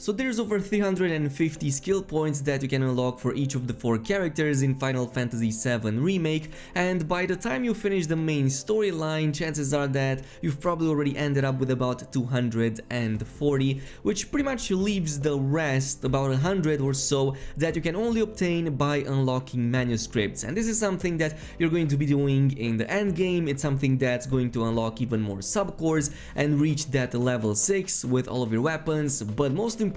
So there's over 350 skill points that you can unlock for each of the 4 characters in Final Fantasy VII Remake, and by the time you finish the main storyline, chances are that you've probably already ended up with about 240, which pretty much leaves the rest, about 100 or so, that you can only obtain by unlocking manuscripts. And this is something that you're going to be doing in the end game. It's something that's going to unlock even more subcores and reach that level 6 with all of your weapons, but most important,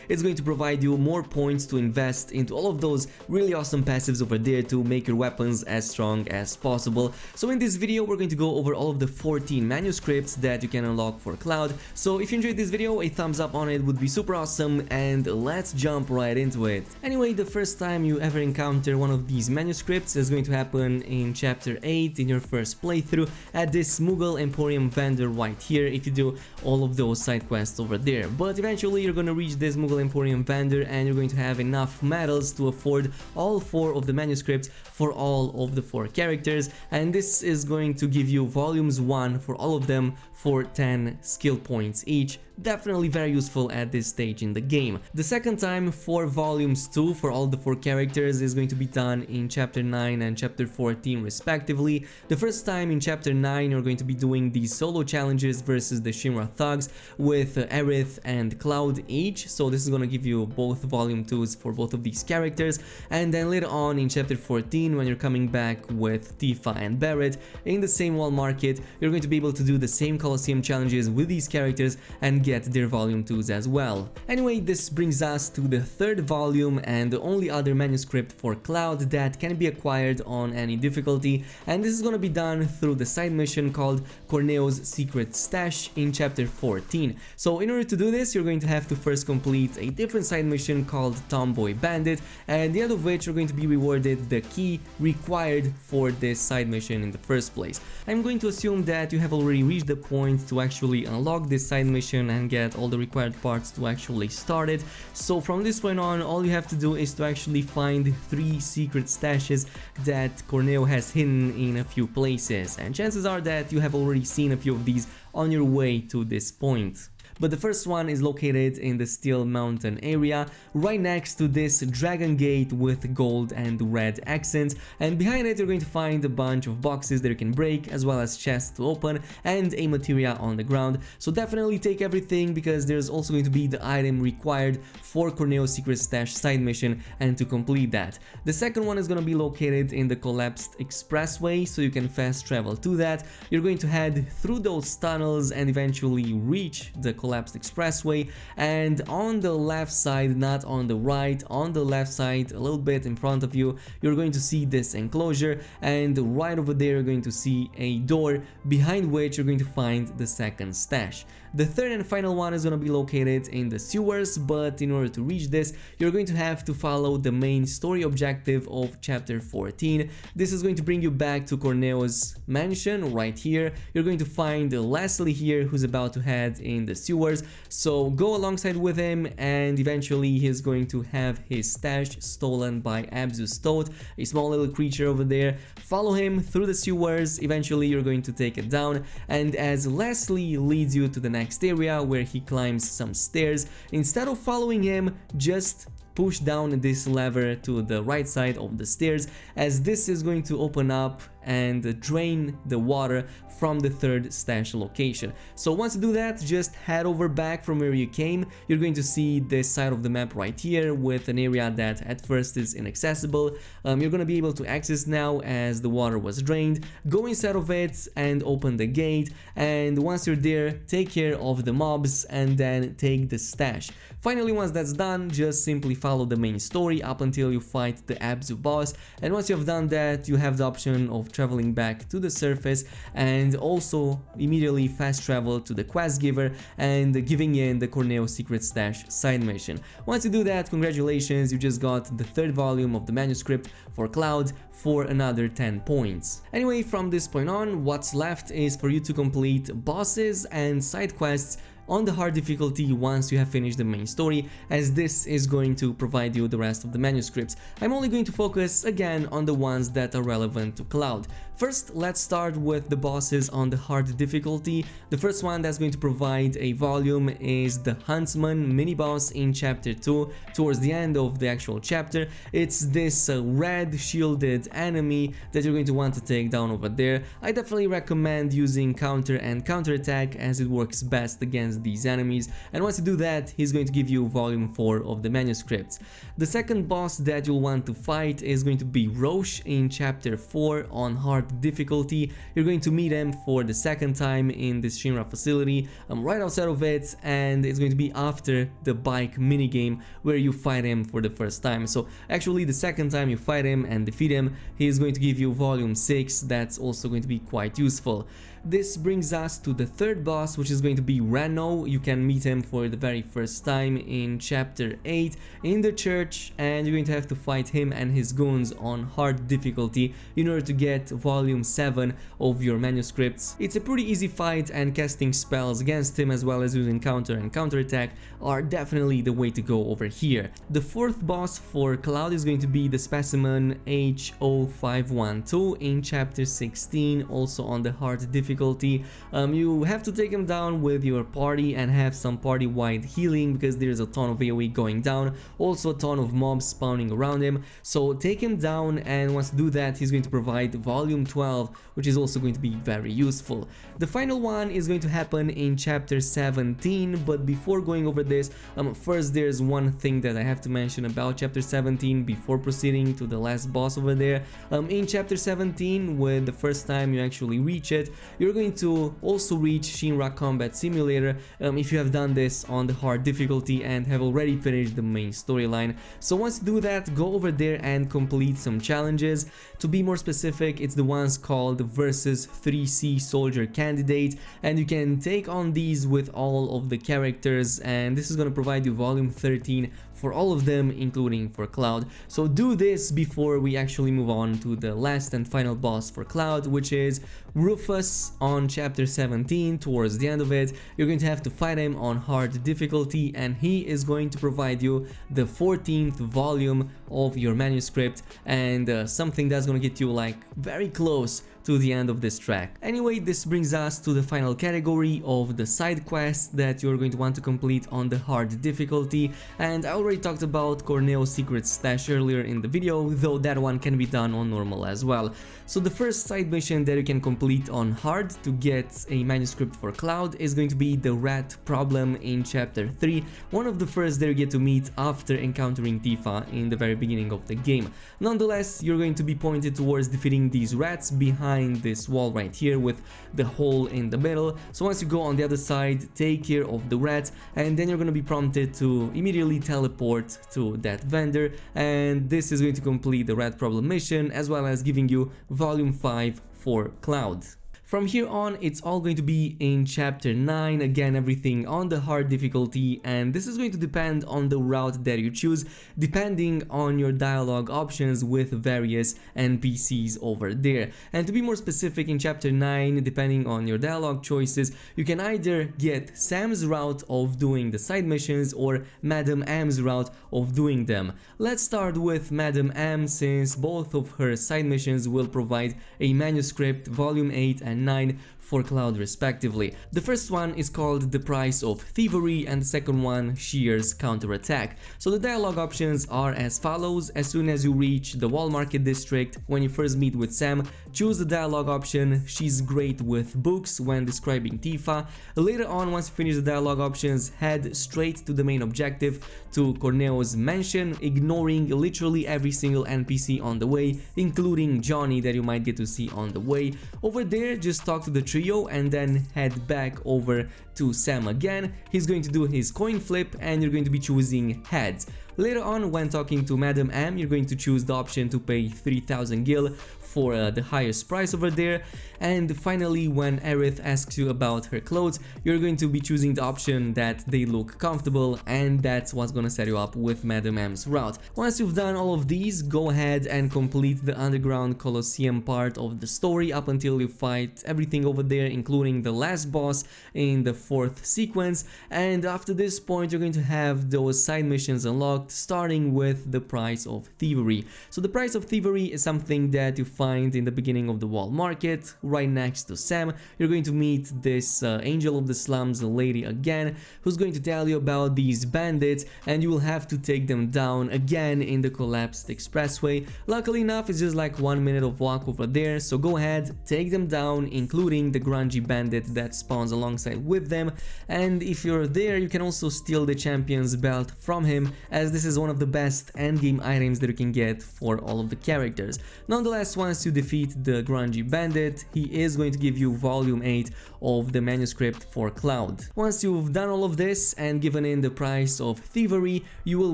it's going to provide you more points to invest into all of those really awesome passives over there to make your weapons as strong as possible. So in this video we're going to go over all of the 14 manuscripts that you can unlock for Cloud. So if you enjoyed this video, a thumbs up on it would be super awesome, and let's jump right into it. Anyway, the first time you ever encounter one of these manuscripts is going to happen in chapter 8 in your first playthrough at this Mughal Emporium vendor right here if you do all of those side quests over there. But eventually you're going to reach this Mughal Emporium vendor and you're going to have enough medals to afford all 4 of the manuscripts for all of the 4 characters, and this is going to give you volumes 1 for all of them for 10 skill points each. Definitely very useful at this stage in the game. The second time for volumes 2 for all the 4 characters is going to be done in chapter 9 and chapter 14 respectively. The first time in chapter 9 you're going to be doing these solo challenges versus the Shinrock thugs with Aerith and Cloud each, so this is going to give you both volume 2s for both of these characters. And then later on in chapter 14, when you're coming back with Tifa and Barret in the same wall market, you're going to be able to do the same Colosseum challenges with these characters and get their volume 2s as well. Anyway, this brings us to the third volume and the only other manuscript for Cloud that can be acquired on any difficulty, and this is going to be done through the side mission called Corneo's Secret Stash in chapter 14. So in order to do this, you're going to have to first complete a different side mission called Tomboy Bandit, at the end of which you're going to be rewarded the key required for this side mission in the first place. I'm going to assume that you have already reached the point to actually unlock this side mission and get all the required parts to actually start it. So from this point on, all you have to do is to actually find 3 secret stashes that Corneo has hidden in a few places, and chances are that you have already seen a few of these on your way to this point. But the first one is located in the Steel Mountain area, right next to this dragon gate with gold and red accents, and behind it you're going to find a bunch of boxes that you can break, as well as chests to open and a materia on the ground. So definitely take everything, because there's also going to be the item required for Corneo's Secret Stash side mission and to complete that. The second one is going to be located in the collapsed expressway, so you can fast travel to that. You're going to head through those tunnels and eventually reach the collapsed expressway, and on the left side, not on the right, on the left side a little bit in front of you, you're going to see this enclosure, and right over there you're going to see a door behind which you're going to find the second stash. The third and final one is going to be located in the sewers, but in order to reach this you're going to have to follow the main story objective of chapter 14. This is going to bring you back to Corneo's mansion right here. You're going to find Leslie here, who's about to head in the sewers, so go alongside with him, and eventually he's going to have his stash stolen by Abzu's Toad, a small little creature over there. Follow him through the sewers, eventually you're going to take it down, and as Leslie leads you to the next area where he climbs some stairs, instead of following him, just push down this lever to the right side of the stairs, as this is going to open up and drain the water from the third stash location. So once you do that, just head over back from where you came. You're going to see this side of the map right here with an area that at first is inaccessible. You're going to be able to access now as the water was drained. Go inside of it and open the gate, and once you're there, take care of the mobs and then take the stash. Finally, once that's done, just simply follow the main story up until you fight the Abzu boss, and once you have done that, you have the option of traveling back to the surface and also immediately fast travel to the quest giver and giving in the Corneo Secret Stash side mission. Once you do that, congratulations, you just got the third volume of the manuscript for Cloud for another 10 points. Anyway, from this point on, what's left is for you to complete bosses and side quests on the hard difficulty once you have finished the main story, as this is going to provide you the rest of the manuscripts. I'm only going to focus again on the ones that are relevant to Cloud. First, let's start with the bosses on the hard difficulty. The first one that's going to provide a volume is the Huntsman mini-boss in chapter 2, towards the end of the actual chapter. It's this red shielded enemy that you're going to want to take down over there. I definitely recommend using counter and counterattack, as it works best against these enemies, and once you do that, he's going to give you volume 4 of the manuscripts. The second boss that you'll want to fight is going to be Roche in chapter 4 on hard difficulty. You're going to meet him for the second time in this Shinrock facility, right outside of it, and it's going to be after the bike minigame where you fight him for the first time. So actually the second time you fight him and defeat him, he is going to give you volume 6. That's also going to be quite useful. This brings us to the third boss, which is going to be Reno. You can meet him for the very first time in chapter 8 in the church, and you're going to have to fight him and his goons on hard difficulty in order to get volume 7 of your manuscripts. It's a pretty easy fight, and casting spells against him as well as using counter and counterattack are definitely the way to go over here. The fourth boss for Cloud is going to be the specimen H0512 in chapter 16, also on the hard difficulty. You have to take him down with your party and have some party-wide healing, because there's a ton of AoE going down, also a ton of mobs spawning around him. So take him down, and once you do that, he's going to provide volume 12, which is also going to be very useful. The final one is going to happen in chapter 17, but before going over this, first there's one thing that I have to mention about chapter 17 before proceeding to the last boss over there. In chapter 17, when the first time you actually reach it, you're going to also reach Shinrock Combat Simulator if you have done this on the hard difficulty and have already finished the main storyline. So once you do that, go over there and complete some challenges. To be more specific, it's the ones called versus 3C Soldier Candidate, and you can take on these with all of the characters, and this is going to provide you volume 13 for all of them, including for Cloud. So do this before we actually move on to the last and final boss for Cloud, which is Rufus on chapter 17. Towards the end of it, you're going to have to fight him on hard difficulty, and he is going to provide you the 14th volume of your manuscript, and something that's going to get you like very close to the end of this track. Anyway, this brings us to the final category of the side quests that you're going to want to complete on the hard difficulty, and I already talked about Corneo's secret stash earlier in the video, though that one can be done on normal as well. So the first side mission that you can complete on hard to get a manuscript for Cloud is going to be the rat problem in chapter 3, one of the first that you get to meet after encountering Tifa in the very beginning of the game. Nonetheless, you're going to be pointed towards defeating these rats behind this wall right here with the hole in the middle. So once you go on the other side, take care of the rat, and then you're going to be prompted to immediately teleport to that vendor, and this is going to complete the rat problem mission as well as giving you volume 5 for Cloud. From here on, it's all going to be in chapter 9, again everything on the hard difficulty, and this is going to depend on the route that you choose, depending on your dialogue options with various NPCs over there. And to be more specific, in chapter 9, depending on your dialogue choices, you can either get Sam's route of doing the side missions or Madame M's route of doing them. Let's start with Madame M, since both of her side missions will provide a manuscript, volume 8 and 9 for Cloud respectively. The first one is called the Price of Thievery, and the second one Shear's Counterattack. So the dialogue options are as follows. As soon as you reach the Wall Market district, when you first meet with Sam, choose the dialogue option She's great with books when describing Tifa. Later on, once you finish the dialogue options, head straight to the main objective, to Corneo's mansion, ignoring literally every single NPC on the way, including Johnny that you might get to see on the way. Over there, just talk to the trio and then head back over to Sam again. He's going to do his coin flip and you're going to be choosing heads. Later on, when talking to Madame M, you're going to choose the option to pay 3000 gil for the highest price over there. And finally, when Aerith asks you about her clothes, you're going to be choosing the option that they look comfortable, and that's what's gonna set you up with Madame M's route. Once you've done all of these, go ahead and complete the underground Colosseum part of the story up until you fight everything over there, including the last boss in the 4th sequence. And after this point, you're going to have those side missions unlocked, starting with the Price of Thievery. So the Price of Thievery is something that you find in the beginning of the wall market, right next to Sam. You're going to meet this Angel of the Slums lady again, who's going to tell you about these bandits, and you will have to take them down again in the collapsed expressway. Luckily enough, it's just like 1 minute of walk over there, so go ahead, take them down, including the grungy bandit that spawns alongside with them. And if you're there, you can also steal the champion's belt from him, as this is one of the best endgame items that you can get for all of the characters. Nonetheless, once you defeat the grungy bandit, he is going to give you volume 8 of the manuscript for Cloud. Once you've done all of this and given in the Price of Thievery, you will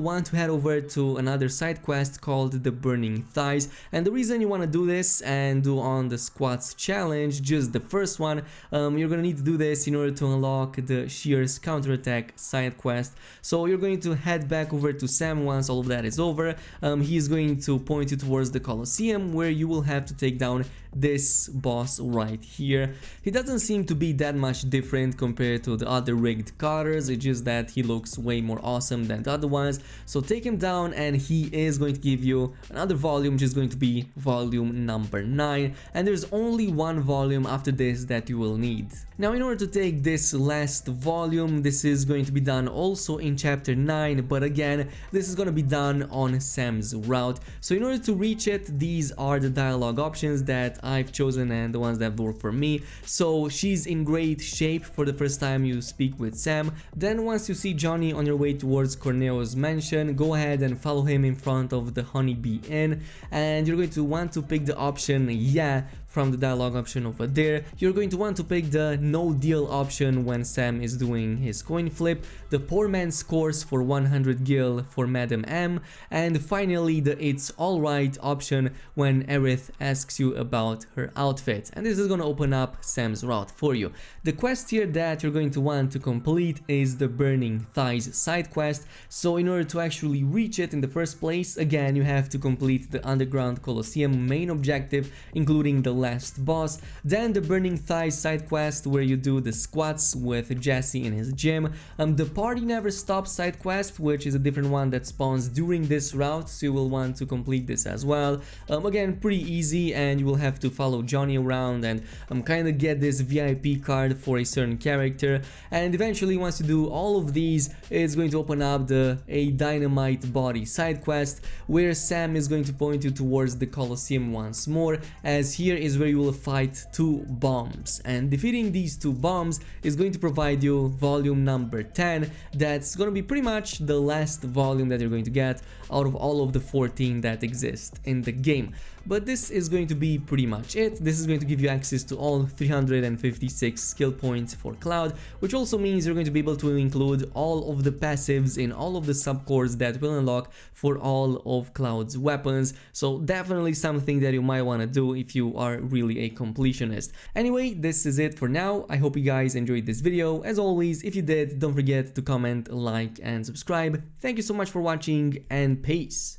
want to head over to another side quest called the Burning Thighs. And the reason you want to do this and do on the squats challenge, just the first one, you're gonna need to do this in order to unlock the Shear's counterattack side quest. So you're going to head back over to Sam once all of that is over. He is going to point you towards the Colosseum, where you will have to take down this boss right here. He doesn't seem to be that much different compared to the other rigged cars, it's just that he looks way more awesome than the other ones. So take him down, and he is going to give you another volume, which is going to be volume number 9, and there's only one volume after this that you will need. Now, in order to take this last volume, this is going to be done also in chapter 9, but again, this is going to be done on Sam's route. So in order to reach it, these are the dialogue options that I've chosen and the ones that work for me. So she's in great shape for the first time you speak with Sam. Then once you see Johnny on your way towards Corneo's mansion, go ahead and follow him in front of the Honeybee Inn, and you're going to want to pick the option yeah from the dialogue option over there. You're going to want to pick the no deal option when Sam is doing his coin flip, the poor man's course for 100 gil for Madame M, and finally the it's alright option when Aerith asks you about her outfit. And this is going to open up Sam's route for you. The quest here that you're going to want to complete is the Burning Thighs side quest. So in order to actually reach it in the first place, again, you have to complete the Underground Colosseum main objective, including the last boss, then the Burning Thighs side quest where you do the squats with Jesse in his gym, the Party Never Stops side quest, which is a different one that spawns during this route, so you will want to complete this as well. Again, pretty easy, and you will have to follow Johnny around and kind of get this VIP card for a certain character. And eventually, once you do all of these, it's going to open up the A Dynamite Body side quest, where Sam is going to point you towards the Colosseum once more, as here is where you will fight 2 bombs, and defeating these 2 bombs is going to provide you volume number 10. That's going to be pretty much the last volume that you're going to get out of all of the 14 that exist in the game. But this is going to be pretty much it. This is going to give you access to all 356 skill points for Cloud, which also means you're going to be able to include all of the passives in all of the subcores that will unlock for all of Cloud's weapons. So definitely something that you might want to do if you are really a completionist. Anyway, this is it for now. I hope you guys enjoyed this video. As always, if you did, don't forget to comment, like, and subscribe. Thank you so much for watching, and peace.